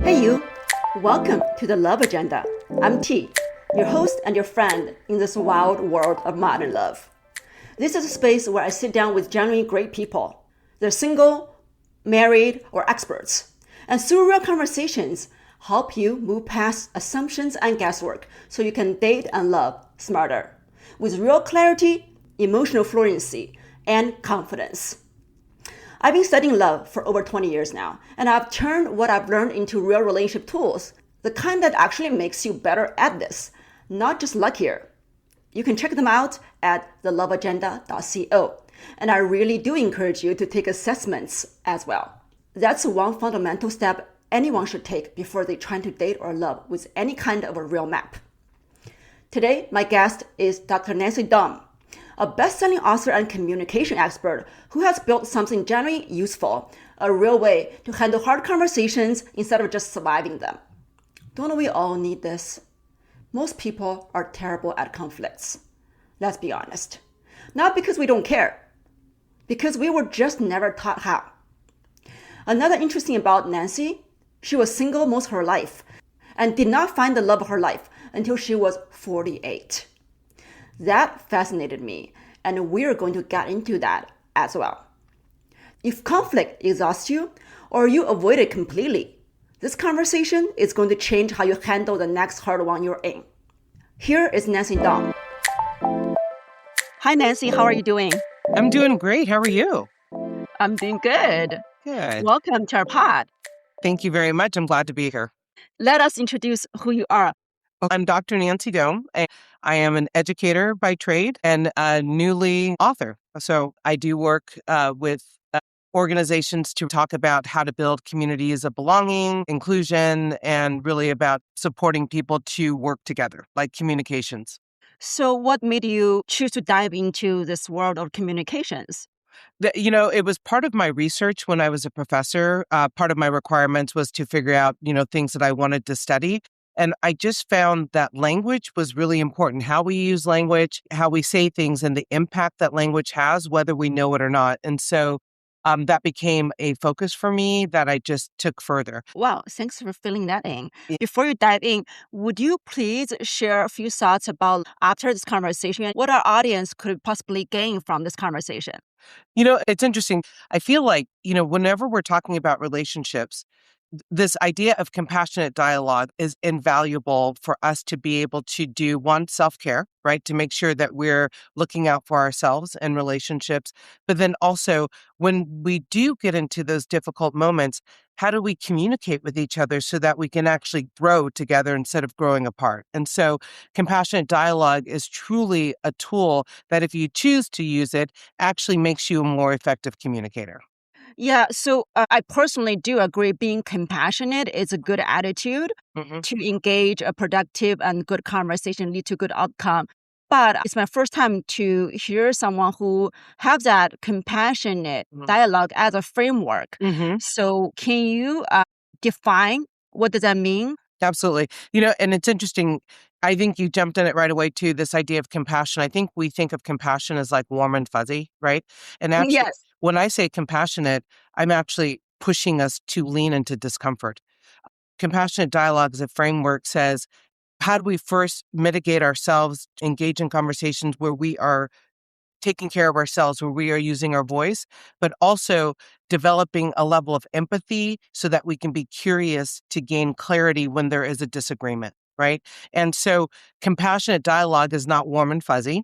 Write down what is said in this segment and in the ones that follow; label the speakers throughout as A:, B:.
A: Hey you! Welcome to the Love Agenda. I'm T, your host and your friend in this wild world of modern love. This is a space where I sit down with genuinely great people. They're single, married, or experts. And through real conversations, help you move past assumptions and guesswork so you can date and love smarter. With real clarity, emotional fluency, and confidence. I've been studying love for over 20 years now, and I've turned what I've learned into real relationship tools, the kind that actually makes you better at this, not just luckier. You can check them out at theloveagenda.co, and I really do encourage you to take assessments as well. That's one fundamental step anyone should take before they try to date or love with any kind of a real map. Today, my guest is Dr. Nancy Dom, a best-selling author and communication expert who has built something genuinely useful, a real way to handle hard conversations instead of just surviving them. Don't we all need this? Most people are terrible at conflicts. Let's be honest. Not because we don't care, because we were just never taught how. Another interesting about Nancy, she was single most of her life and did not find the love of her life until she was 48. That fascinated me, and we're going to get into that as well. If conflict exhausts you, or you avoid it completely, this conversation is going to change how you handle the next hard one you're in. Here is Nancy Dom. Hi, Nancy. How are you doing?
B: I'm doing great. How are you?
A: I'm doing good.
B: Good.
A: Welcome to our pod.
B: Thank you very much. I'm glad to be here.
A: Let us introduce who you are.
B: I'm Dr. Nancy Dome. I am an educator by trade and a newly author. So I do work with organizations to talk about how to build communities of belonging, inclusion, and really about supporting people to work together, like communications.
A: So what made you choose to dive into this world of communications?
B: It was part of my research when I was a professor. Part of my requirements was to figure out, things that I wanted to study. And I just found that language was really important. How we use language, how we say things, and the impact that language has, whether we know it or not. And so that became a focus for me that I just took further.
A: Wow, thanks for filling that in.
B: Yeah.
A: Before you dive in, would you please share a few thoughts about after this conversation, what our audience could possibly gain from this conversation?
B: It's interesting. I feel like, whenever we're talking about relationships, this idea of compassionate dialogue is invaluable for us to be able to do one, self-care, right? To make sure that we're looking out for ourselves and relationships. But then also when we do get into those difficult moments, how do we communicate with each other so that we can actually grow together instead of growing apart? And so compassionate dialogue is truly a tool that if you choose to use it, actually makes you a more effective communicator.
A: Yeah, so I personally do agree being compassionate is a good attitude
B: Mhm.
A: to engage a productive and good conversation, lead to good outcome. But it's my first time to hear someone who have that compassionate
B: Mhm.
A: dialogue as a framework.
B: Mhm.
A: So can you define what does that mean?
B: Absolutely. And it's interesting. I think you jumped in it right away too, this idea of compassion. I think we think of compassion as like warm and fuzzy, right? And actually,
A: Yes.
B: when I say compassionate, I'm actually pushing us to lean into discomfort. Compassionate dialogue as a framework says, how do we first mitigate ourselves, engage in conversations where we are taking care of ourselves, where we are using our voice, but also developing a level of empathy so that we can be curious to gain clarity when there is a disagreement, right? And so compassionate dialogue is not warm and fuzzy.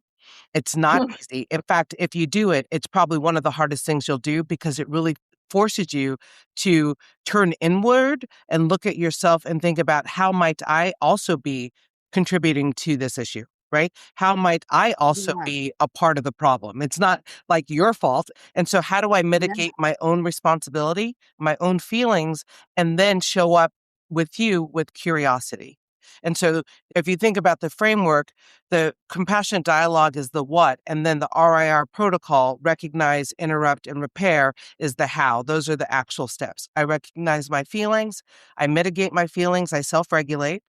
B: It's not easy. In fact, if you do it, it's probably one of the hardest things you'll do because it really forces you to turn inward and look at yourself and think about how might I also be contributing to this issue, right? How might I also
A: Yeah.
B: be a part of the problem? It's not like your fault. And so how do I
A: Yeah.
B: mitigate my own responsibility, my own feelings, and then show up with you with curiosity? And so if you think about the framework, the compassionate dialogue is the what, and then the RIR protocol, recognize, interrupt, and repair, is the how. Those are the actual steps. I recognize my feelings, I mitigate my feelings, I self-regulate.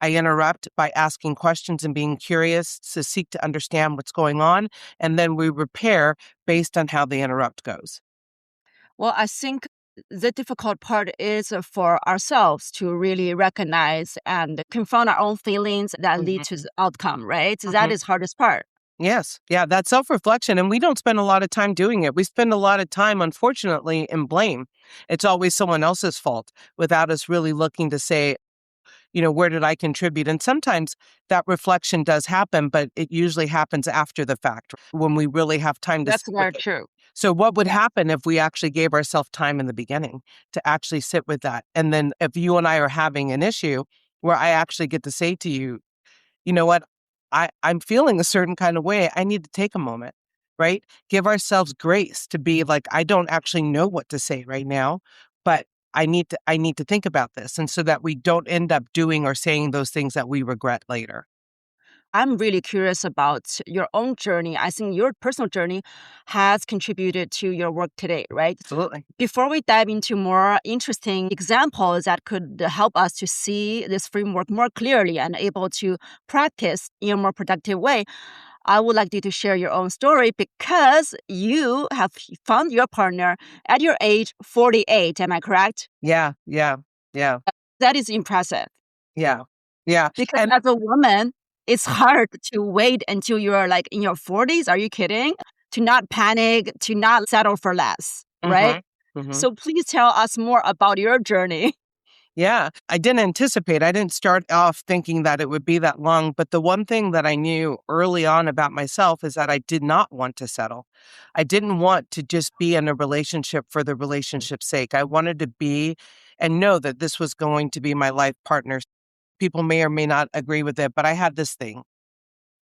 B: I interrupt by asking questions and being curious to seek to understand what's going on. And then we repair based on how the interrupt goes.
A: Well, I think the difficult part is for ourselves to really recognize and confront our own feelings that lead to the outcome, right? So that is hardest part.
B: Yes. Yeah. That's self-reflection. And we don't spend a lot of time doing it. We spend a lot of time, unfortunately, in blame. It's always someone else's fault without us really looking to say, where did I contribute? And sometimes that reflection does happen, but it usually happens after the fact when we really have time to
A: That's
B: sit with
A: very
B: it.
A: true.
B: So what would happen if we actually gave ourselves time in the beginning to actually sit with that? And then if you and I are having an issue where I actually get to say to you, you know what, I'm feeling a certain kind of way. I need to take a moment, right? Give ourselves grace to be like, I don't actually know what to say right now, but I need to think about this. And so that we don't end up doing or saying those things that we regret later.
A: I'm really curious about your own journey. I think your personal journey has contributed to your work today, right?
B: Absolutely.
A: Before we dive into more interesting examples that could help us to see this framework more clearly and able to practice in a more productive way, I would like you to share your own story because you have found your partner at your age 48. Am I correct?
B: Yeah. Yeah. Yeah.
A: That is impressive
B: Yeah. Yeah.
A: because
B: And
A: as a woman, it's hard to wait until you're like in your 40s. Are you kidding? To not panic, to not settle for less, right?
B: mhm, mhm.
A: So please tell us more about your journey.
B: Yeah, I didn't start off thinking that it would be that long, but the one thing that I knew early on about myself is that I did not want to settle. I didn't want to just be in a relationship for the relationship's sake. I wanted to be and know that this was going to be my life partner. People may or may not agree with it, but I had this thing.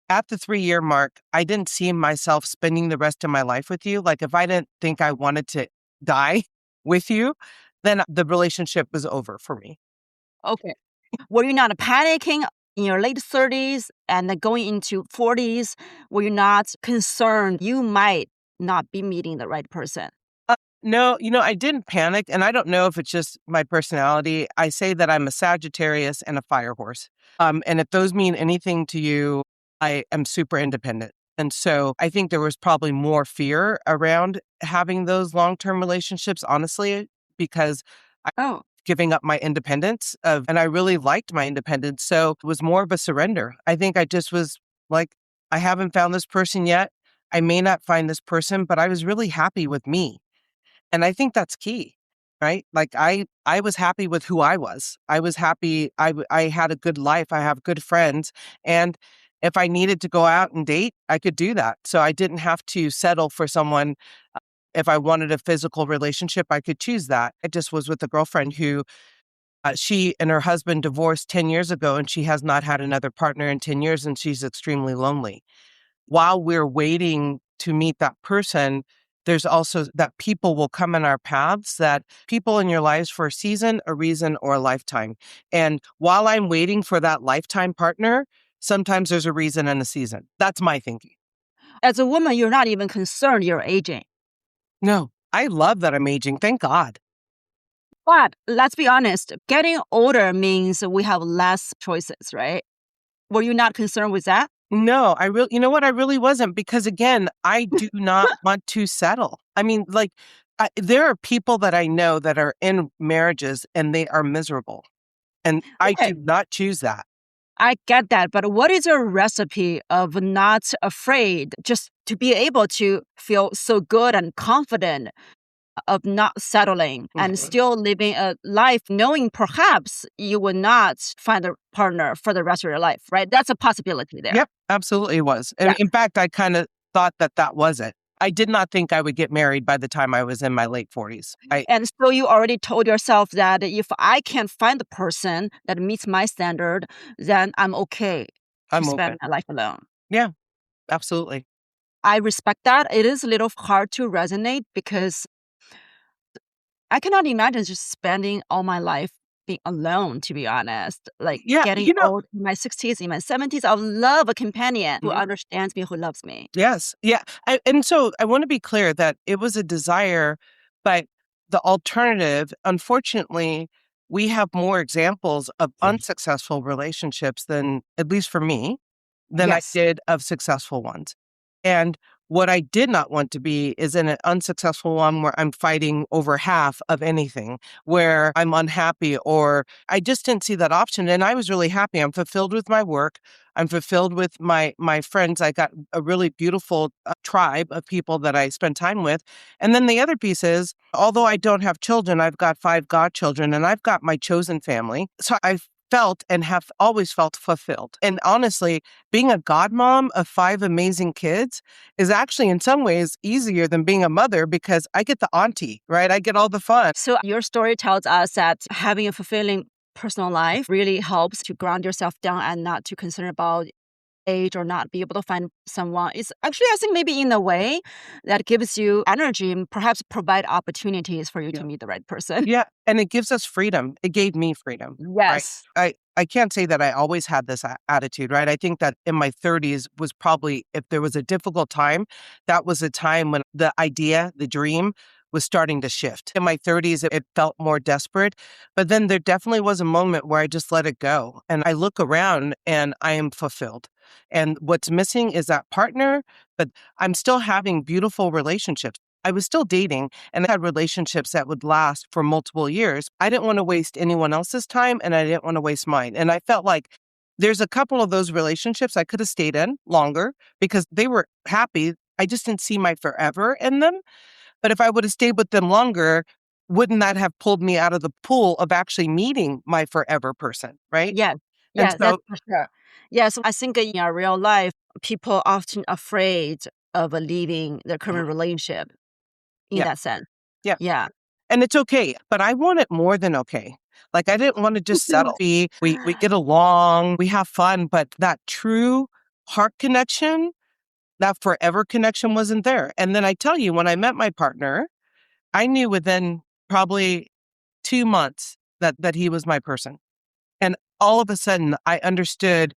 B: At the 3-year mark, I didn't see myself spending the rest of my life with you. Like if I didn't think I wanted to die with you, then the relationship was over for me.
A: Okay. Were you not panicking in your late 30s and then going into 40s? Were you not concerned you might not be meeting the right person?
B: No, I didn't panic, and I don't know if it's just my personality. I say that I'm a Sagittarius and a fire horse. And if those mean anything to you, I am super independent. And so I think there was probably more fear around having those long-term relationships, honestly, because I
A: Oh,
B: giving up my independence and I really liked my independence. So it was more of a surrender. I think I just was like, I haven't found this person yet. I may not find this person, but I was really happy with me. And I think that's key, right? Like I was happy with who I was. I was happy. I had a good life. I have good friends. And if I needed to go out and date, I could do that. So I didn't have to settle for someone. If I wanted a physical relationship, I could choose that. I just was with a girlfriend who she and her husband divorced 10 years ago, and she has not had another partner in 10 years, and she's extremely lonely. While we're waiting to meet that person, there's also that people will come in our paths, that people in your lives for a season, a reason, or a lifetime. And while I'm waiting for that lifetime partner, sometimes there's a reason and a season. That's my thinking.
A: as a woman, you're not even concerned you're aging.
B: No, I love that I'm aging. Thank God.
A: But let's be honest, getting older means we have less choices, right? Were you not concerned with that?
B: No, you know what? I really wasn't because again, I do not want to settle. I mean, like, there are people that I know that are in marriages and they are miserable. And I
A: Okay,
B: do not choose that.
A: I get that. But what is your recipe of not afraid, just to be able to feel so good and confident of not settling and
B: Mhm.
A: still living a life knowing perhaps you will not find a partner for the rest of your life, right? That's a possibility there.
B: Yep, absolutely it was.
A: Yeah.
B: And in fact, I kind of thought that that was it. I did not think I would get married by the time I was in my late 40s.
A: And so you already told yourself that if I can't find the person that meets my standard, then I'm okay to
B: I'm
A: spend
B: open.
A: my life alone.
B: Yeah, absolutely.
A: I respect that. It is a little hard to resonate because I cannot imagine just spending all my life being alone, to be honest. Like
B: Yeah,
A: getting old in my 60s, in my 70s, I would love a companion who
B: mhm.
A: understands me, who loves me.
B: Yes. Yeah. And so I want to be clear that it was a desire, but the alternative, unfortunately, we have more examples of unsuccessful relationships than, at least for me, than I
A: Yes.
B: did of successful ones. And What I did not want to be is in an unsuccessful one where I'm fighting over half of anything, where I'm unhappy, or I just didn't see that option. And I was really happy. I'm fulfilled with my work. I'm fulfilled with my friends. I got a really beautiful tribe of people that I spend time with. And then the other piece is, although I don't have children, I've got 5 godchildren and I've got my chosen family. So I felt and have always felt fulfilled. And honestly, being a godmom of 5 amazing kids is actually in some ways easier than being a mother because I get the auntie, right? I get all the fun.
A: So your story tells us that having a fulfilling personal life really helps to ground yourself down and not to concern about age or not be able to find someone. It's actually, I think, maybe in a way that gives you energy and perhaps provide opportunities for you to meet the right person.
B: Yeah. And it gives us freedom. It gave me freedom. Right.
A: Yes.
B: I can't say that I always had this attitude, right? I think that in my 30s was probably, if there was a difficult time, that was a time when the idea, the dream was starting to shift. In my 30s, it felt more desperate. But then there definitely was a moment where I just let it go. And I look around and I am fulfilled. And what's missing is that partner, but I'm still having beautiful relationships. I was still dating and I had relationships that would last for multiple years. I didn't want to waste anyone else's time and I didn't want to waste mine. And I felt like there's a couple of those relationships I could have stayed in longer because they were happy. I just didn't see my forever in them. But if I would have stayed with them longer, wouldn't that have pulled me out of the pool of actually meeting my forever person, right?
A: Yeah.
B: And
A: Yeah,
B: so,
A: that's for sure. Yes, I think in our real life, people often afraid of leaving their current relationship in
B: yeah,
A: that sense.
B: yeah.
A: Yeah.
B: And it's okay, but I want it more than okay. Like I didn't want to just settle. We get along, we have fun, but that true heart connection, that forever connection wasn't there. And then I tell you, when I met my partner, I knew within probably 2 months that he was my person. And all of a sudden I understood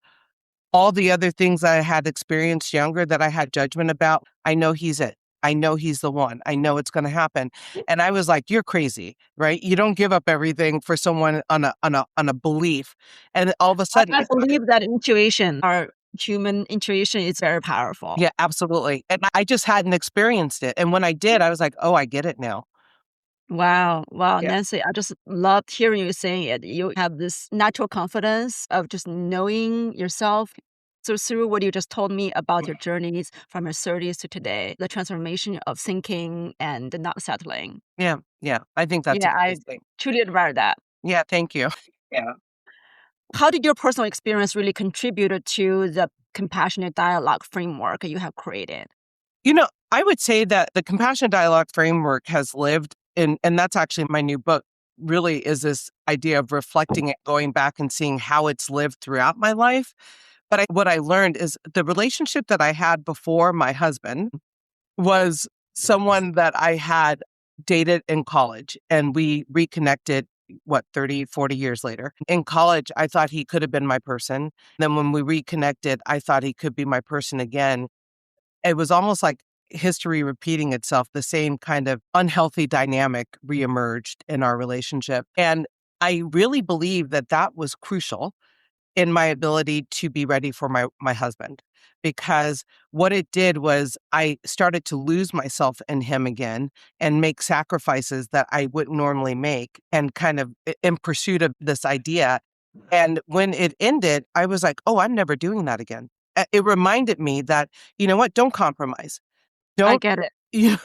B: all the other things I had experienced younger that I had judgment about. I know he's it. I know he's the one. I know it's going to happen. And I was like, you're crazy, right? You don't give up everything for someone on a belief. And all of a sudden,
A: I believe that intuition, our human intuition is very powerful.
B: yeah, absolutely. And I just hadn't experienced it. And when I did, I was like, oh, I get it now.
A: Wow. Wow,
B: Yeah.
A: Nancy, I just loved hearing you saying it. You have this natural confidence of just knowing yourself. So through what you just told me about your journeys from your 30s to today, the transformation of thinking and not settling.
B: Yeah. Yeah. I think that's a
A: Yeah, I
B: nice thing.
A: truly admire that.
B: Yeah. Thank you. Yeah.
A: How did your personal experience really contribute to the compassionate dialogue framework you have created?
B: I would say that the compassion dialogue framework has lived in, and that's actually my new book, really is this idea of reflecting it, going back and seeing how it's lived throughout my life. But what I learned is the relationship that I had before my husband was someone that I had dated in college and we reconnected, 30, 40 years later. In college, I thought he could have been my person. Then when we reconnected, I thought he could be my person again. It was almost like history repeating itself. The same kind of unhealthy dynamic reemerged in our relationship. And I really believe that that was crucial in my ability to be ready for my husband, because what it did was I started to lose myself in him again and make sacrifices that I wouldn't normally make, and kind of in pursuit of this idea. And when it ended, I was like, oh, I'm never doing that again. It reminded me that, you know what, don't compromise.
A: I
B: Don't
A: get it.
B: you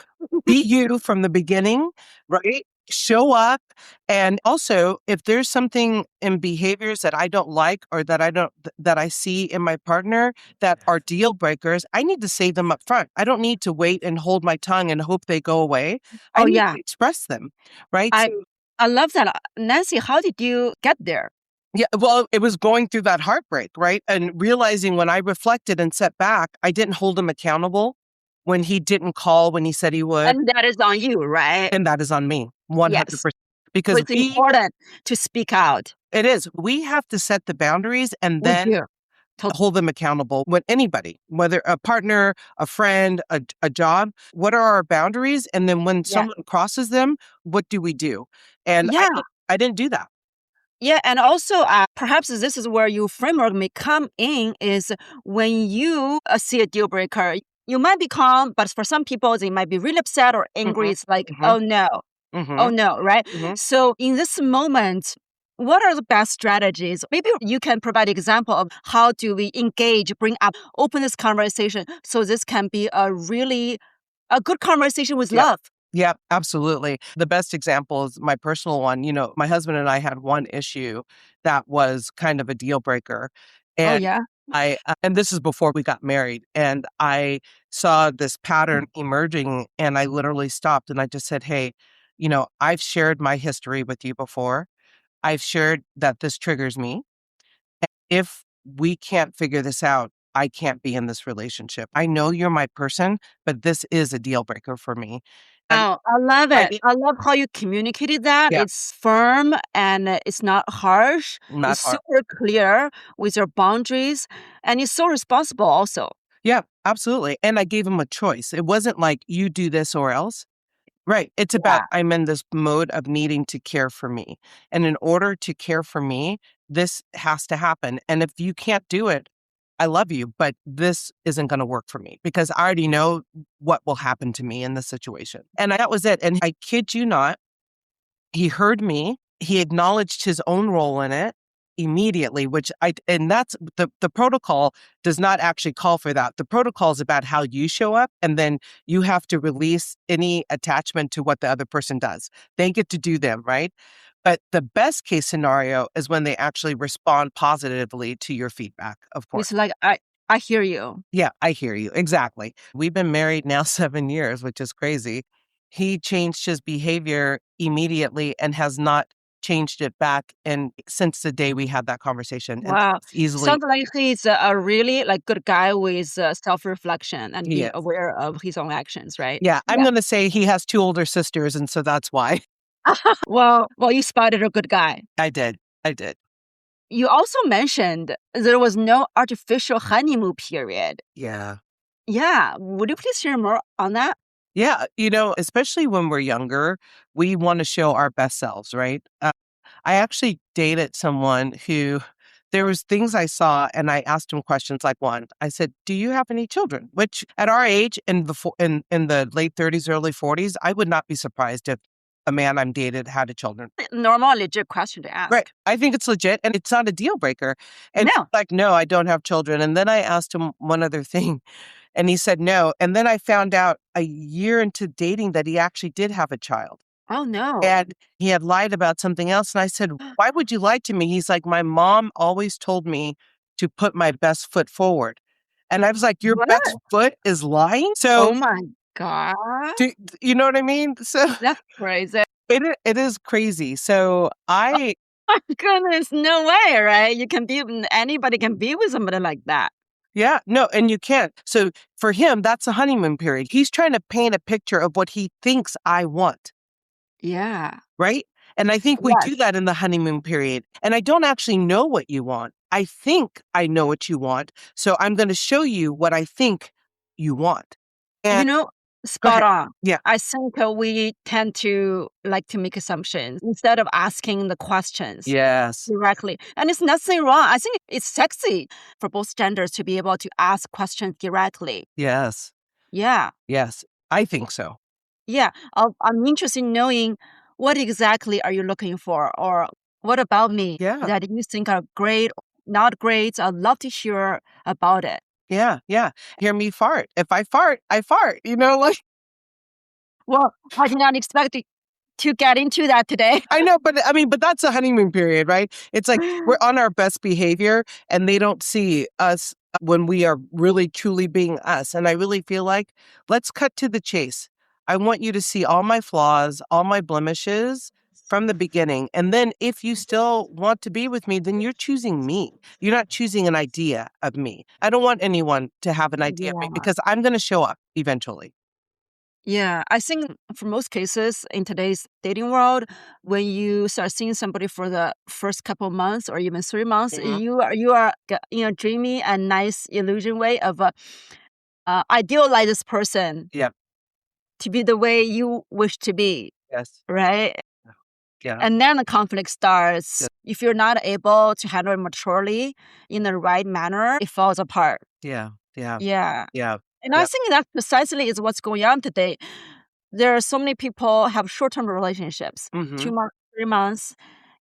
B: be you from the beginning, right? Show up. And also, if there's something in behaviors that I don't like or that that I see in my partner that are deal breakers, I need to say them up front. I don't need to wait and hold my tongue and hope they go away. I
A: Oh,
B: need
A: yeah.
B: to express them, right?
A: I I love that. Nancy, how did you get there?
B: Yeah, well, it was going through that heartbreak, right? And realizing when I reflected and set back, I didn't hold him accountable when he didn't call when he said he would.
A: And that is on you, right?
B: And that is on me,
A: Yes.
B: 100%.
A: So
B: Because
A: it's important to speak out.
B: it is, we have to set the boundaries and
A: We
B: then
A: do.
B: hold them accountable with anybody, whether a partner, a friend, a job. What are our boundaries? And then when
A: Yeah.
B: someone crosses them, what do we do? And
A: Yeah.
B: I didn't do that.
A: Yeah, and also perhaps this is where your framework may come in is when you see a deal breaker, you might be calm, but for some people, they might be really upset or angry.
B: Mhm.
A: It's like,
B: Mhm.
A: oh no, oh
B: Mhm.
A: no, right?
B: Mhm.
A: So in this moment, what are the best strategies? Maybe you can provide example of how do we engage, bring up, open this conversation so this can be a good conversation with
B: Yeah.
A: love.
B: Yeah, absolutely. The best example is my personal one. My husband and I had one issue that was kind of a deal breaker.
A: Oh
B: And
A: yeah.
B: and this is before we got married. And I saw this pattern emerging and I literally stopped and I just said, hey, I've shared my history with you before. I've shared that this triggers me. If we can't figure this out, I can't be in this relationship. I know you're my person, but this is a deal breaker for me. And
A: Oh, I love
B: I
A: it.
B: need
A: I love how you communicated that.
B: yeah,
A: It's firm and it's not harsh.
B: not
A: It's
B: hard.
A: super clear with your boundaries and it's so responsible also.
B: Yeah, absolutely. And I gave him a choice. It wasn't like you do this or else. Right. It's about
A: Yeah.
B: I'm in this mode of needing to care for me. And in order to care for me, this has to happen. And if you can't do it, I love you, but this isn't going to work for me because I already know what will happen to me in this situation. And that was it. And I kid you not, he heard me. He acknowledged his own role in it immediately, and that's the protocol does not actually call for that. The protocol is about how you show up, and then you have to release any attachment to what the other person does. They get to do them, right? But the best case scenario is when they actually respond positively to your feedback, of course.
A: It's like I hear you.
B: Yeah, I hear you. Exactly. We've been married now 7 years, which is crazy. He changed his behavior immediately and has not changed it back. And since the day we had that conversation, and
A: Wow.
B: it's easily,
A: Sounds like he's a really like good guy with self-reflection and being
B: yes.
A: aware of his own actions, right?
B: Yeah, I'm
A: Yeah.
B: going to say he has two older sisters. And so that's why
A: Well, you spotted a good guy.
B: I did. I did.
A: You also mentioned there was no artificial honeymoon period.
B: Yeah.
A: Yeah. Would you please share more on that?
B: Yeah. Especially when we're younger, we want to show our best selves, right? I actually dated someone who there was things I saw and I asked him questions like one. I said, "Do you have any children?" Which at our age in the late 30s, early 40s, I would not be surprised if a man I'm dated had a children.
A: Normal, legit question to
B: Right.
A: ask.
B: I think it's legit and it's not a deal breaker. And he's
A: No.
B: like, "No, I don't have children." And then I asked him one other thing and he said no. And then I found out a year into dating that he actually did have a child.
A: Oh, no.
B: And he had lied about something else, and I said, "Why would you lie to me?" He's like, "My mom always told me to put my best foot forward." And I was like, "Your
A: What?
B: best foot is lying?" So,
A: Oh my god.
B: do you know what I mean? So,
A: That's crazy.
B: it is crazy. So, I
A: My goodness, no way, right? Anybody can be with somebody like that.
B: yeah, no, and you can't. So, for him, that's a honeymoon period. He's trying to paint a picture of what he thinks I want.
A: Yeah.
B: Right? And I think we
A: Yes.
B: do that in the honeymoon period. And I don't actually know what you want. I think I know what you want. So I'm going to show you what I think you want.
A: You
B: And
A: know,
B: go
A: spot
B: ahead.
A: on.
B: Yeah.
A: I think we tend to like to make assumptions instead of asking the questions
B: Yes.
A: directly. And it's nothing wrong. I think it's sexy for both genders to be able to ask questions directly.
B: Yes.
A: Yeah.
B: Yes. I think so.
A: Yeah. I'm interested in knowing what exactly are you looking for or what about me
B: Yeah.
A: that you think are great, not great. I'd love to hear about it.
B: Yeah. Yeah. Hear me fart. If I fart, I fart. Like
A: Well, I did not expect to get into that today.
B: I know, but I mean, but that's a honeymoon period, right? It's like we're on our best behavior and they don't see us when we are really truly being us. And I really feel like let's cut to the chase. I want you to see all my flaws, all my blemishes from the beginning. And then if you still want to be with me, then you're choosing me. You're not choosing an idea of me. I don't want anyone to have an idea of me
A: Yeah.
B: because I'm going to show up eventually.
A: Yeah, I think for most cases in today's dating world, when you start seeing somebody for the first couple months or even 3 months,
B: Mhm.
A: you are in a dreamy and nice illusion way of idealize this person
B: Yeah.
A: to be the way you wish to be,
B: Yes.
A: right?
B: Yeah.
A: And then the conflict starts.
B: Yeah.
A: If you're not able to handle it maturely in the right manner, it falls apart.
B: Yeah. Yeah.
A: Yeah.
B: Yeah.
A: And I think that precisely is what's going on today. There are so many people have short-term relationships, 2 months, 3 months,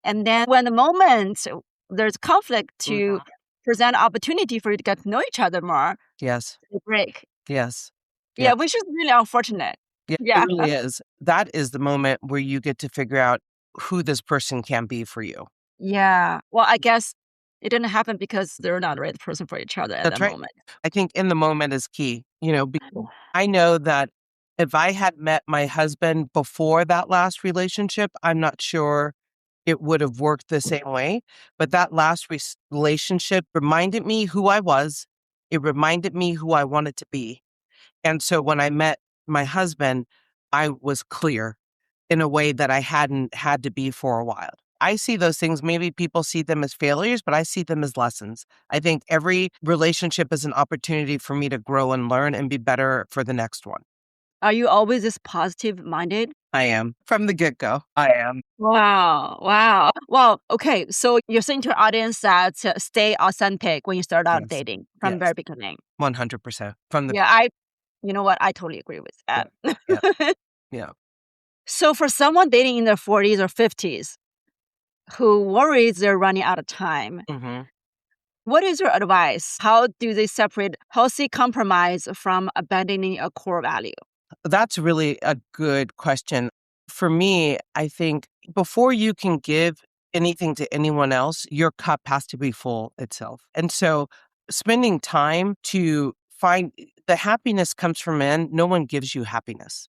A: and then when the moment there's conflict to present opportunity for you to get to know each other more,
B: Yes.
A: they break.
B: Yes.
A: Yeah, which is really unfortunate.
B: Yeah, it
A: Yeah.
B: really is. That is the moment where you get to figure out who this person can be for you.
A: Yeah. Well, I guess it didn't happen because they're not the right person for each other at
B: That's
A: that
B: right.
A: moment.
B: I think in the moment is key. I know that if I had met my husband before that last relationship, I'm not sure it would have worked the same way. But that last relationship reminded me who I was. It reminded me who I wanted to be. And so when I met my husband, I was clear in a way that I hadn't had to be for a while. I see those things, maybe people see them as failures, but I see them as lessons. I think every relationship is an opportunity for me to grow and learn and be better for the next one.
A: Are you always this positive minded?
B: I am. From the get go, I am.
A: Wow. Wow. Well, okay. So you're saying to your audience that stay authentic when you start out
B: Yes.
A: dating from the
B: Yes.
A: very beginning.
B: 100%. From the,
A: Yeah, you know what? I totally agree with
B: yeah.
A: that.
B: Yeah. Yeah.
A: So for someone dating in their 40s or 50s who worries they're running out of time,
B: hmm
A: what is your advice? How do they separate healthy compromise from abandoning a core value?
B: That's really a good question. For me, I think before you can give anything to anyone else, your cup has to be full itself. And so spending time to find the happiness comes from in, no one gives you happiness,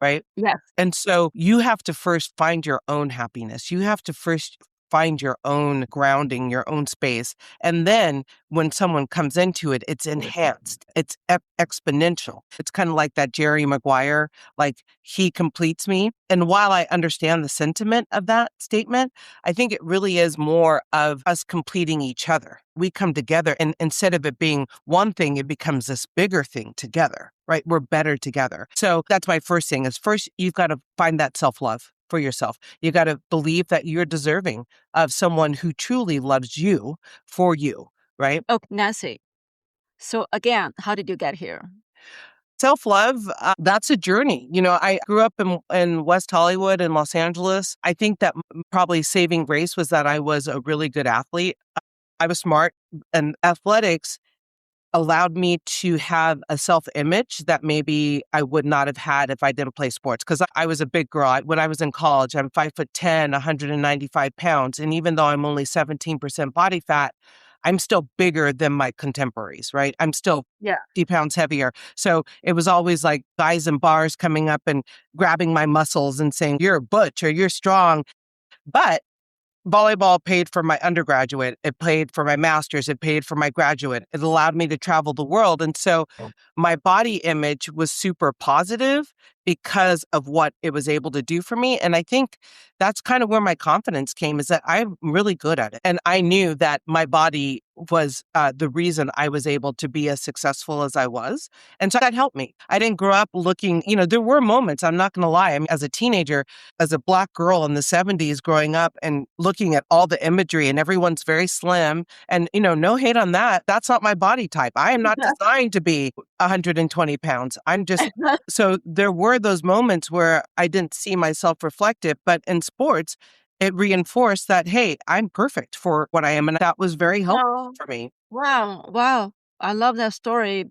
B: right?
A: Yes.
B: And so you have to first find your own happiness. You have to first find your own grounding, your own space. And then when someone comes into it, it's enhanced, it's exponential. It's kind of like that Jerry Maguire, like he completes me. And while I understand the sentiment of that statement, I think it really is more of us completing each other. We come together, and instead of it being one thing, it becomes this bigger thing together, right? We're better together. So that's my first thing is first, you've got to find that self-love for yourself. You got to believe that you're deserving of someone who truly loves you for you, right?
A: Oh, Nancy. So again, how did you get here?
B: Self-love, that's a journey. I grew up in West Hollywood in Los Angeles. I think that probably saving grace was that I was a really good athlete. I was smart, and athletics allowed me to have a self-image that maybe I would not have had if I didn't play sports. Because I was a big girl. When I was in college, I'm 5'10", 195 pounds. And even though I'm only 17% body fat, I'm still bigger than my contemporaries, right? I'm still
A: Yeah.
B: 50 pounds heavier. So it was always like guys in bars coming up and grabbing my muscles and saying, "You're a butch," or "You're strong." But volleyball paid for my undergraduate. It paid for my master's. It paid for my graduate. It allowed me to travel the world. And so my body image was super positive because of what it was able to do for me. And I think that's kind of where my confidence came, is that I'm really good at it. And I knew that my body was the reason I was able to be as successful as I was. And so that helped me. I didn't grow up looking, there were moments, I'm not going to lie. I mean, as a teenager, as a Black girl in the 70s growing up and looking at all the imagery, and everyone's very slim, and, no hate on that. That's not my body type. I am not designed to be 120 pounds. I'm just, so there were those moments where I didn't see myself reflected, but in sports, it reinforced that, hey, I'm perfect for what I am. And that was very helpful
A: Oh,
B: for me.
A: wow. Wow. I love that story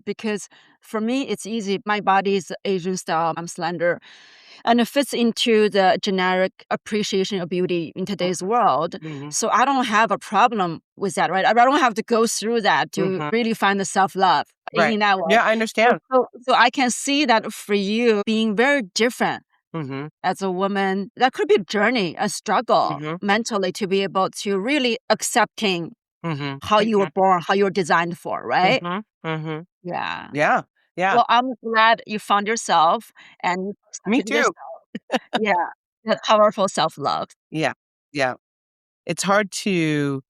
A: because for me, it's easy. My body is Asian style. I'm slender. And it fits into the generic appreciation of beauty in today's world.
B: Mhm.
A: So I don't have a problem with that, right? I don't have to go through that to
B: Mhm.
A: really find the self-love
B: Right.
A: in that way.
B: Yeah, I understand.
A: So I can see that for you being very different
B: hmm
A: as a woman, that could be a journey, a struggle
B: hmm
A: mentally to be able to really accepting
B: hmm
A: how you were born, how you were designed for, right?
B: hmm hmm
A: Yeah.
B: Yeah. Yeah.
A: Well, I'm glad you found yourself and you
B: Me
A: accepted
B: too.
A: yourself. Yeah. That powerful self-love.
B: Yeah. Yeah. It's hard to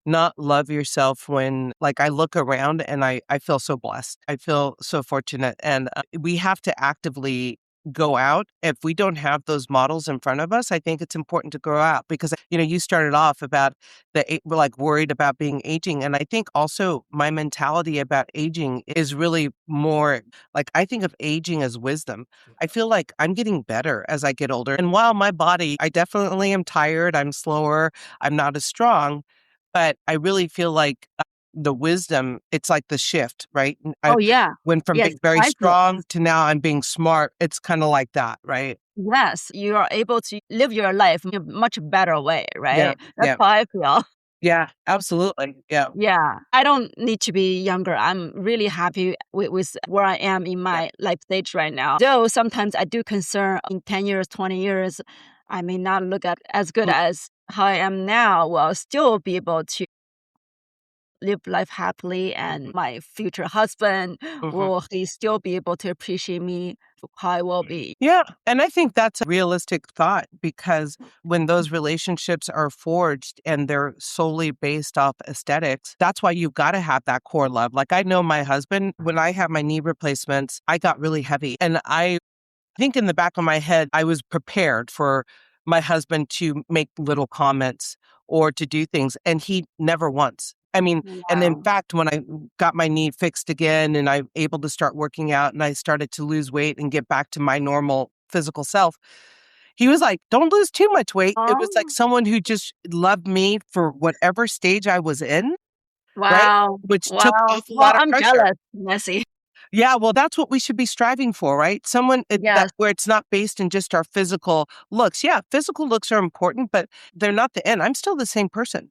B: not love yourself when, like, I look around and I feel so blessed. I feel so fortunate. And we have to actively go out, if we don't have those models in front of us, I think it's important to go out because, you started off about we're like worried about being aging. And I think also my mentality about aging is really more like, I think of aging as wisdom. I feel like I'm getting better as I get older. And while my body, I definitely am tired, I'm slower, I'm not as strong, but I really feel like the wisdom, it's like the shift, right? I
A: Oh, yeah.
B: went from
A: Yes,
B: being very
A: priceless.
B: strong to now I'm being smart. It's kind of like that, right?
A: Yes, you are able to live your life in a much better way,
B: Yeah,
A: right? That's
B: yeah,
A: how I feel.
B: yeah, absolutely. Yeah,
A: Yeah, I don't need to be younger. I'm really happy with where I am in
B: yeah.
A: my life stage right now. Though sometimes I do concern in 10 years, 20 years, I may not look at as good as how I am now, will still be able to live life happily, and my future husband,
B: Mhm.
A: will he still be able to appreciate me for how I will be?
B: Yeah. And I think that's a realistic thought because when those relationships are forged and they're solely based off aesthetics, that's why you've got to have that core love. Like I know my husband, when I had my knee replacements, I got really heavy. And I think in the back of my head, I was prepared for my husband to make little comments or to do things, and he never once. I mean, and in
A: Wow.
B: fact, when I got my knee fixed again and I'm able to start working out and I started to lose weight and get back to my normal physical self, he was like, don't lose too much weight. It was like
A: Oh,
B: someone who just loved me for whatever stage I was in, right?
A: wow.
B: Which took
A: Wow.
B: off a
A: Well,
B: lot of
A: I'm
B: pressure.
A: jealous, Messi.
B: Yeah, well, that's what we should be striving for, right? Someone that
A: Yes.
B: where it's not based in just our physical looks. Yeah, physical looks are important, but they're not the end. I'm still the same person.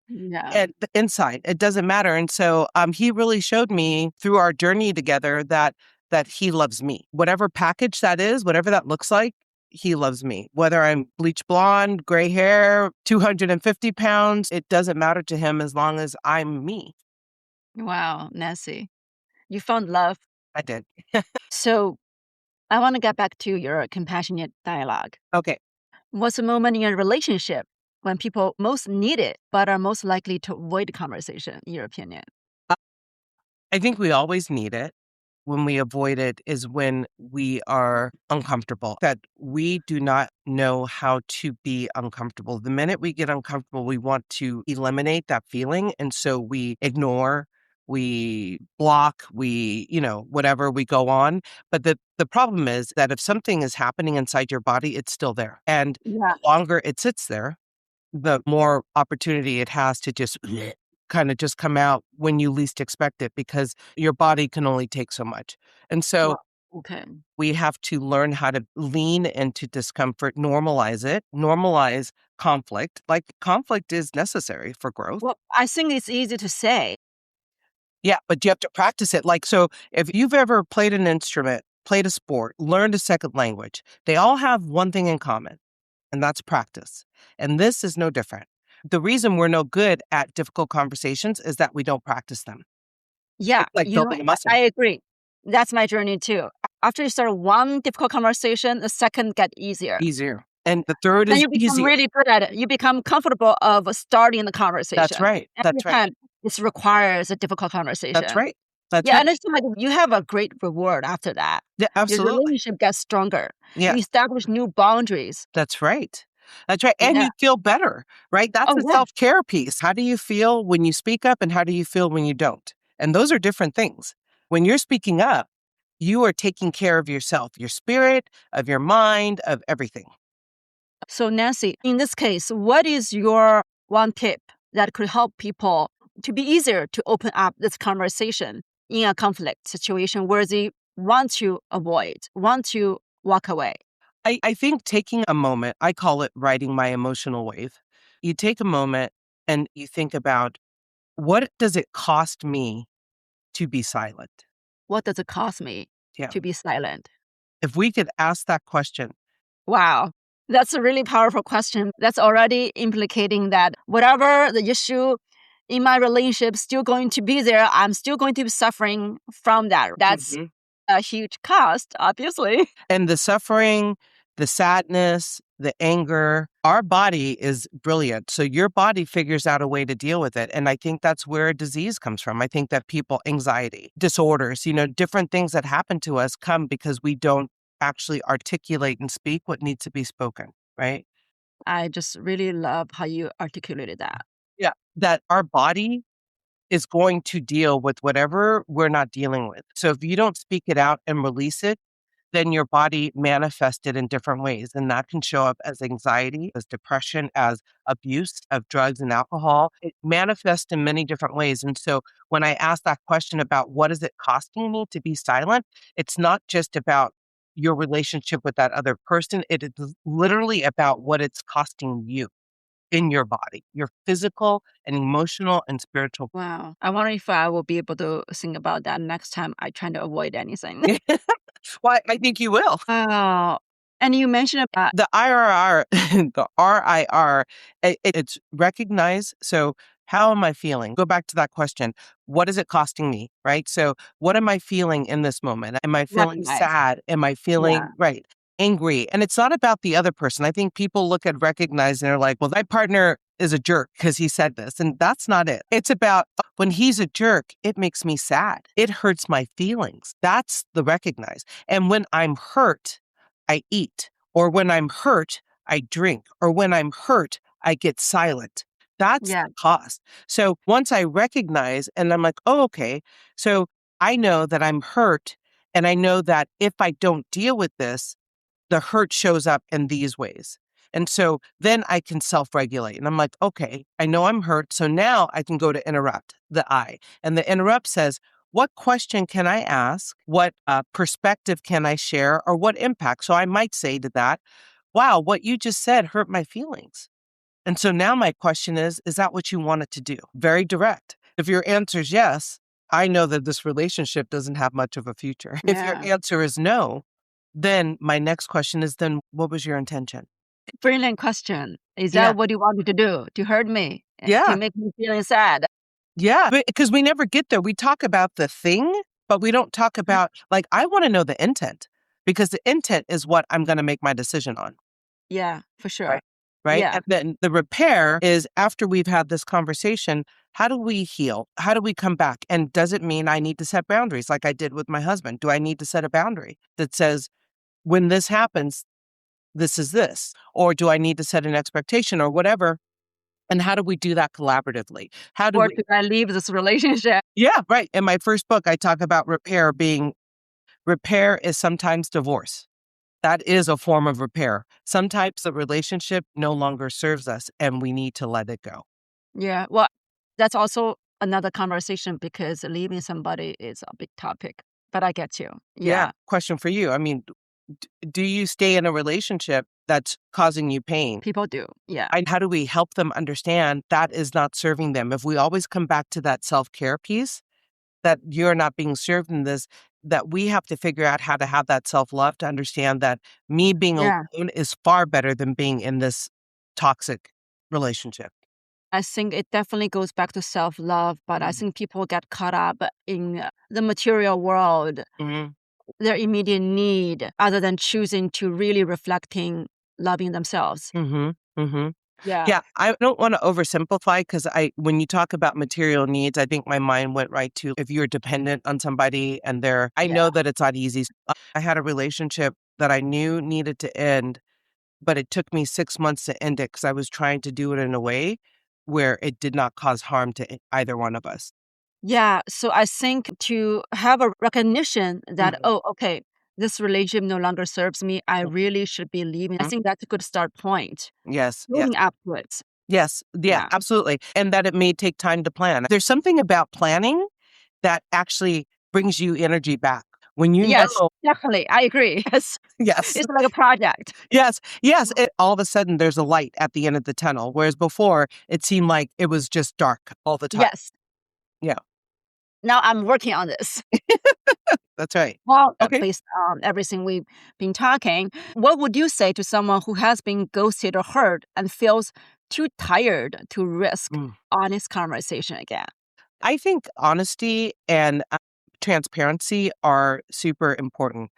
A: Yeah.
B: And the inside, it doesn't matter. And so he really showed me through our journey together that he loves me. Whatever package that is, whatever that looks like, he loves me. Whether I'm bleach blonde, gray hair, 250 pounds, it doesn't matter to him as long as I'm me.
A: Wow, Nessie. You found love.
B: I did.
A: So I want to get back to your compassionate dialogue.
B: Okay.
A: What's a moment in a relationship when people most need it, but are most likely to avoid the conversation, in your opinion?
B: I think we always need it. When we avoid it is when we are uncomfortable, that we do not know how to be uncomfortable. The minute we get uncomfortable, we want to eliminate that feeling. And so we ignore, we block, whatever we go on. But the problem is that if something is happening inside your body, it's still there. And
A: Yeah.
B: the longer it sits there, the more opportunity it has to just kind of just come out when you least expect it because your body can only take so much. And so
A: Well, okay.
B: we have to learn how to lean into discomfort, normalize it, normalize conflict. Like conflict is necessary for growth.
A: Well, I think it's easy to say.
B: Yeah, but you have to practice it. Like, so if you've ever played an instrument, played a sport, learned a second language, they all have one thing in common, and that's practice. And this is no different. The reason we're no good at difficult conversations is that we don't practice them.
A: Yeah,
B: It's like building a muscle.
A: I agree. That's my journey too. After you start one difficult conversation, the second get easier.
B: Easier. And the third
A: Then
B: is
A: you become
B: easier.
A: really good at it. You become comfortable of starting the
B: That's
A: conversation.
B: right.
A: Every
B: That's right.
A: time this requires a difficult
B: That's
A: conversation.
B: right. That's
A: Yeah,
B: right.
A: and it's like you have a great reward after that.
B: Yeah,
A: Your
B: absolutely.
A: relationship gets stronger.
B: Yeah,
A: You establish new boundaries.
B: that's right. That's right. And
A: Yeah.
B: you feel better, right? That's
A: Oh,
B: a
A: yeah.
B: self-care piece. How do you feel when you speak up and how do you feel when you don't? And those are different things. When you're speaking up, you are taking care of yourself, your spirit, of your mind, of everything.
A: So, Nancy, in this case, what is your one tip that could help people to be easier to open up this conversation in a conflict situation where they want to avoid, want to walk away?
B: I think taking a moment, I call it riding my emotional wave. You take a moment and you think about what does it cost me to be silent?
A: What does it cost me
B: Yeah.
A: to be silent?
B: If we could ask that question,
A: Wow. That's a really powerful question. That's already implicating that whatever the issue in my relationship still going to be there. I'm still going to be suffering from that. That's
B: Mhm.
A: a huge cost, obviously.
B: And the suffering, the sadness, the anger, our body is brilliant. So your body figures out a way to deal with it. And I think that's where disease comes from. I think that people, anxiety, disorders, different things that happen to us come because we don't actually articulate and speak what needs to be spoken, right?
A: I just really love how you articulated that.
B: Yeah. That our body is going to deal with whatever we're not dealing with. So if you don't speak it out and release it, then your body manifests it in different ways. And that can show up as anxiety, as depression, as abuse of drugs and alcohol. It manifests in many different ways. And so when I ask that question about what is it costing me to be silent, it's not just about your relationship with that other person. It is literally about what it's costing you in your body, your physical and emotional and spiritual.
A: Wow. I wonder if I will be able to think about that next time I try to avoid anything.
B: Well, I think you will.
A: Oh, and you mentioned about
B: The IRR, the RIR, it's recognize. So, how am I feeling? Go back to that question. What is it costing me? Right. So, what am I feeling in this moment? Am I feeling
A: recognize.
B: sad? Am I
A: Yeah.
B: feeling right? Angry? And it's not about the other person. I think people look at recognize and they're like, well, my partner is a jerk because he said this. And that's not it. It's about when he's a jerk, it makes me sad. It hurts my feelings. That's the recognize. And when I'm hurt, I eat, or when I'm hurt, I drink, or when I'm hurt, I get silent. That's
A: Yeah.
B: the cost. So once I recognize and I'm like, oh, okay. So I know that I'm hurt. And I know that if I don't deal with this, the hurt shows up in these ways. And so then I can self regulate. And I'm like, okay, I know I'm hurt. So now I can go to interrupt the I. And the interrupt says, what question can I ask? What perspective can I share? Or what impact? So I might say to that, wow, what you just said hurt my feelings. And so now my question is that what you wanted to do? Very direct. If your answer is yes, I know that this relationship doesn't have much of a future. If your
A: Yeah.
B: answer is no, then my next question is then what was your intention?
A: Brilliant question. Is
B: Yeah.
A: that what you wanted to do? To hurt me? To
B: Yeah.
A: make me feeling sad?
B: Yeah. Because we never get there. We talk about the thing, but we don't talk about, like, I want to know the intent because the intent is what I'm going to make my decision on.
A: Yeah, for sure.
B: Right. Right.
A: Yeah.
B: And then the repair is after we've had this conversation, how do we heal? How do we come back? And does it mean I need to set boundaries like I did with my husband? Do I need to set a boundary that says, when this happens, this is this? Or do I need to set an expectation or whatever? And how do we do that collaboratively? How do
A: Or
B: we?
A: should I leave this relationship?
B: Yeah, right. In my first book, I talk about repair is sometimes divorce. That is a form of repair. Sometimes the relationship no longer serves us and we need to let it go.
A: Yeah. Well, that's also another conversation because leaving somebody is a big topic. But I get you.
B: Yeah.
A: Yeah.
B: Question for you. I mean, do you stay in a relationship that's causing you pain?
A: People do. Yeah.
B: And how do we help them understand that is not serving them? If we always come back to that self-care piece, that you're not being served in this, that we have to figure out how to have that self-love to understand that me being
A: Yeah.
B: alone is far better than being in this toxic relationship.
A: I think it definitely goes back to self love, but I
B: Mhm.
A: think people get caught up in the material world,
B: Mhm.
A: their immediate need, other than choosing to really reflecting loving themselves.
B: Mhm. Mhm.
A: Yeah.
B: Yeah, I don't wanna oversimplify because when you talk about material needs, I think my mind went right to if you're dependent on somebody and I
A: Yeah.
B: know that it's not easy. I had a relationship that I knew needed to end, but it took me 6 months to end it because I was trying to do it in a way where it did not cause harm to either one of us.
A: Yeah. So I think to have a recognition that,
B: Mhm.
A: oh, okay, this relationship no longer serves me. I really should be leaving. I
B: Mhm.
A: think that's a good start point.
B: Yes, yes.
A: Building up to it.
B: Yes, yeah,
A: Yeah.
B: absolutely, and that it may take time to plan. There's something about planning that actually brings you energy back. When you
A: Yes,
B: know
A: definitely. I agree. Yes.
B: yes,
A: It's like a project.
B: yes, yes, all of a sudden there's a light at the end of the tunnel, whereas before it seemed like it was just dark all the time.
A: Yes.
B: Yeah,
A: Now I'm working on this.
B: that's right.
A: Well,
B: Okay.
A: based on everything we've been talking, what would you say to someone who has been ghosted or hurt and feels too tired to risk
B: Mm.
A: honest conversation again?
B: I think honesty and, transparency are super important.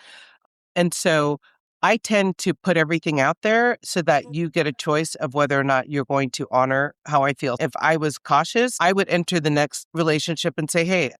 B: And so I tend to put everything out there so that you get a choice of whether or not you're going to honor how I feel. If I was cautious, I would enter the next relationship and say, hey,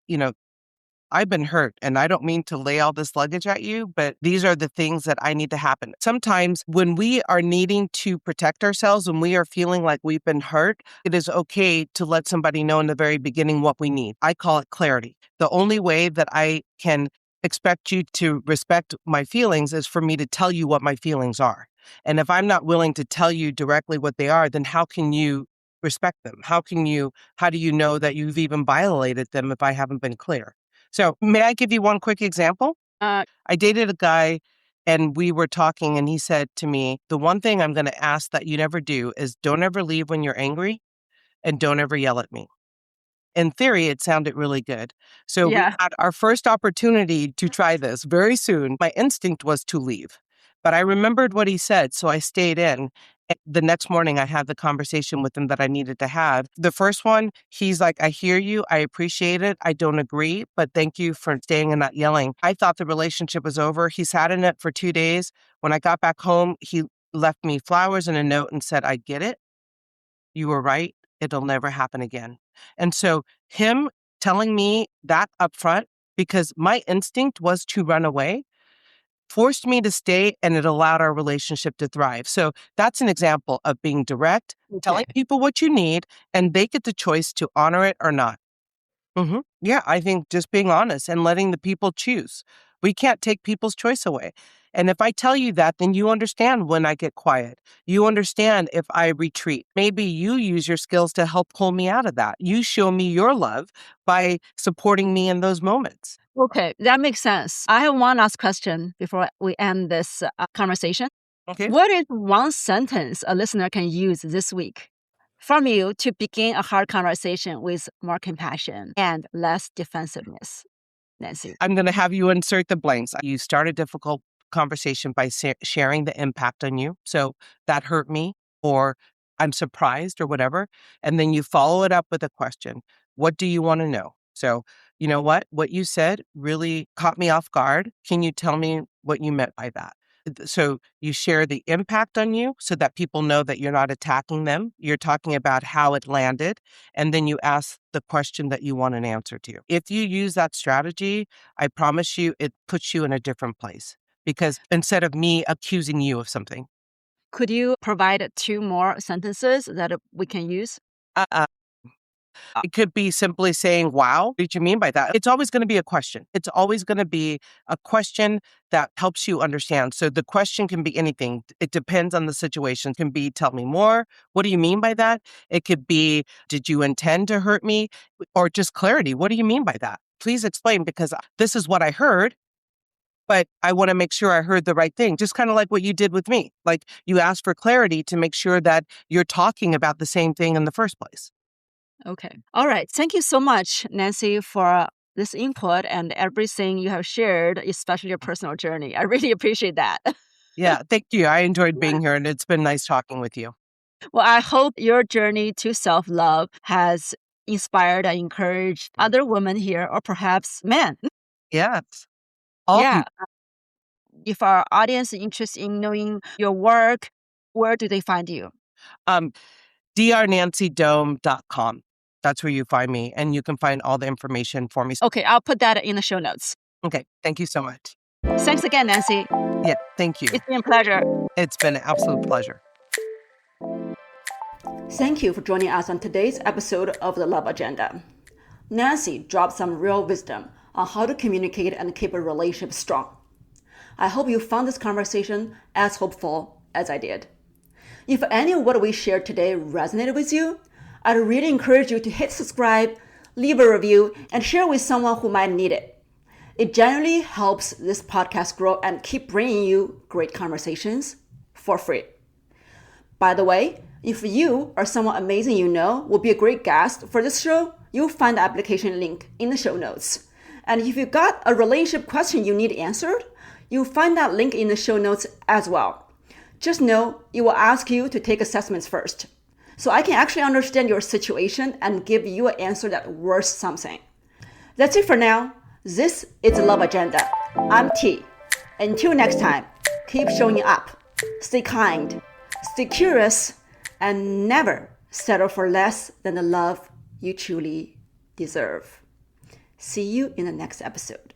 B: I've been hurt and I don't mean to lay all this luggage at you, but these are the things that I need to happen. Sometimes when we are needing to protect ourselves, when we are feeling like we've been hurt, it is okay to let somebody know in the very beginning what we need. I call it clarity. The only way that I can expect you to respect my feelings is for me to tell you what my feelings are. And if I'm not willing to tell you directly what they are, then how can you respect them? How do you know that you've even violated them if I haven't been clear? So may I give you one quick example? I dated a guy and we were talking and he said to me, the one thing I'm going to ask that you never do is don't ever leave when you're angry and don't ever yell at me. In theory, it sounded really good. So we had our first opportunity to try this very soon. My instinct was to leave, but I remembered what he said, so I stayed in. And the next morning, I had the conversation with him that I needed to have. The first one, he's like, I hear you. I appreciate it. I don't agree, but thank you for staying and not yelling. I thought the relationship was over. He sat in it for 2 days. When I got back home, he left me flowers and a note and said, I get it. You were right. It'll never happen again. And so him telling me that up front, because my instinct was to run away, forced me to stay and it allowed our relationship to thrive. So that's an example of being direct, telling people what you need, and they get the choice to honor it or not. Yeah, I think just being honest and letting the people choose. We can't take people's choice away. And if I tell you that, then you understand when I get quiet. You understand if I retreat. Maybe you use your skills to help pull me out of that. You show me your love by supporting me in those moments.
A: Okay, that makes sense. I have one last question before we end this conversation.
B: Okay.
A: What is one sentence a listener can use this week from you to begin a hard conversation with more compassion and less defensiveness? Nancy.
B: I'm going to have you insert the blanks. You start a difficult conversation by sharing the impact on you. So that hurt me, or I'm surprised, or whatever. And then you follow it up with a question. What do you want to know? So, you know what you said really caught me off guard. Can you tell me what you meant by that? So you share the impact on you so that people know that you're not attacking them. You're talking about how it landed. And then you ask the question that you want an answer to. If you use that strategy, I promise you, it puts you in a different place. Because instead of me accusing you of something.
A: Could you provide 2 more sentences that we can use?
B: It could be simply saying, wow, what did you mean by that? It's always going to be a question. It's always going to be a question that helps you understand. So the question can be anything. It depends on the situation. It can be, tell me more. What do you mean by that? It could be, did you intend to hurt me? Or just clarity. What do you mean by that? Please explain, because this is what I heard, but I want to make sure I heard the right thing. Just kind of like what you did with me. Like you asked for clarity to make sure that you're talking about the same thing in the first place.
A: Okay. All right. Thank you so much, Nancy, for this input and everything you have shared, especially your personal journey. I really appreciate that.
B: Yeah, thank you. I enjoyed being here, and it's been nice talking with you.
A: Well, I hope your journey to self-love has inspired and encouraged other women here, or perhaps men.
B: Yes. All
A: Yeah.
B: people.
A: If our audience is interested in knowing your work, where do they find you?
B: drnancydome.com. That's where you find me, and you can find all the information for me.
A: Okay, I'll put that in the show notes.
B: Okay, thank you so much.
A: Thanks again, Nancy.
B: Yeah, thank you.
A: It's been a pleasure.
B: It's been an absolute pleasure.
A: Thank you for joining us on today's episode of The Love Agenda. Nancy dropped some real wisdom on how to communicate and keep a relationship strong. I hope you found this conversation as hopeful as I did. If any of what we shared today resonated with you, I'd really encourage you to hit subscribe, leave a review, and share with someone who might need it. It generally helps this podcast grow and keep bringing you great conversations for free. By the way, if you or someone amazing you know will be a great guest for this show, you'll find the application link in the show notes. And if you got a relationship question you need answered, you'll find that link in the show notes as well. Just know it will ask you to take assessments first, so I can actually understand your situation and give you an answer that's worth something. That's it for now. This is the Love Agenda. I'm T. Until next time, keep showing up, stay kind, stay curious, and never settle for less than the love you truly deserve. See you in the next episode.